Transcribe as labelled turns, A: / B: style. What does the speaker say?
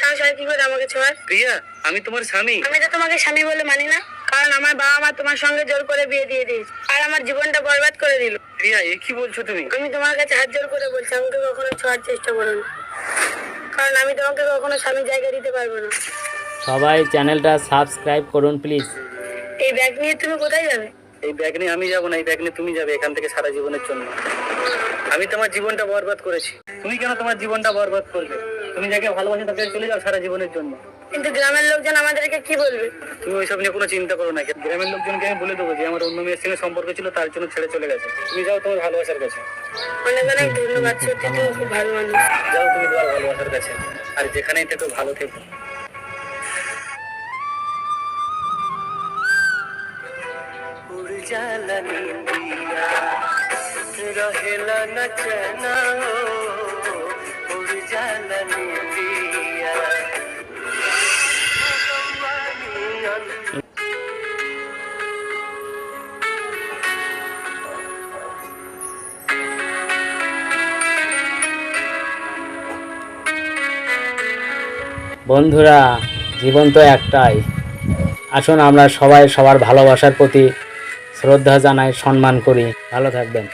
A: সাহস হয় কি করে আমাকে ছোঁয়ার?
B: প্রিয়া, আমি তোমার স্বামী।
A: আমি তো তোমাকে স্বামী বলে মানি না, কারণ আমার বাবা মা তোমার সঙ্গে জোর করে বিয়ে দিয়ে দিয়েছে আর আমার জীবনটা বরবাদ করে দিল।
B: প্রিয়া, এ কি বলছো তুমি?
A: আমি তোমার কাছে হাত জোর করে বলছি, আমাকে কখনো ছোঁয়ার চেষ্টা করো না, কারণ আমি তোমাকে কখনো স্বামীর জায়গা দিতে পারবো না।
C: সবাই চ্যানেলটা সাবস্ক্রাইব করুন প্লিজ।
A: এই ব্যাগ নিয়ে তুমি কোথায় যাবে?
B: এই ব্যাগ নিয়ে আমি যাবো না, এই ব্যাগ নিয়ে তুমি যাবে এখান থেকে সারা জীবনের জন্য। আমি তোমার জীবনটা বরবাদ করেছি, তুমি কেন তোমার জীবনটা বরবাদ করবে? তুমি যাকে ভালোবাসো তাকে চলে যাও সারা জীবনের জন্য।
A: কিন্তু গ্রামের লোকজন আমাদেরকে কি বলবে?
B: তুমি ওইসব নিয়ে কোনো চিন্তা করো না, গ্রামের লোকজনকে আমি বলে দেবো যে আমার অন্য মেয়ের সঙ্গে সম্পর্ক ছিল, তার জন্য ছেড়ে চলে গেছে। তুমি যাও তোমার ভালোবাসার কাছে।
A: অনেক অনেক ধন্যবাদ, সত্যি তুমি খুব ভালো মানুষ।
B: যাও তুমি তোমার ভালোবাসার কাছে, আর যেখানেই থেকো ভালো থেকো।
C: বন্ধুরা, জীবন তো একটাই। আসুন আমরা সবাই সবার ভালোবাসার প্রতি শ্রদ্ধা জানাই, সম্মান করি। ভালো থাকবেন।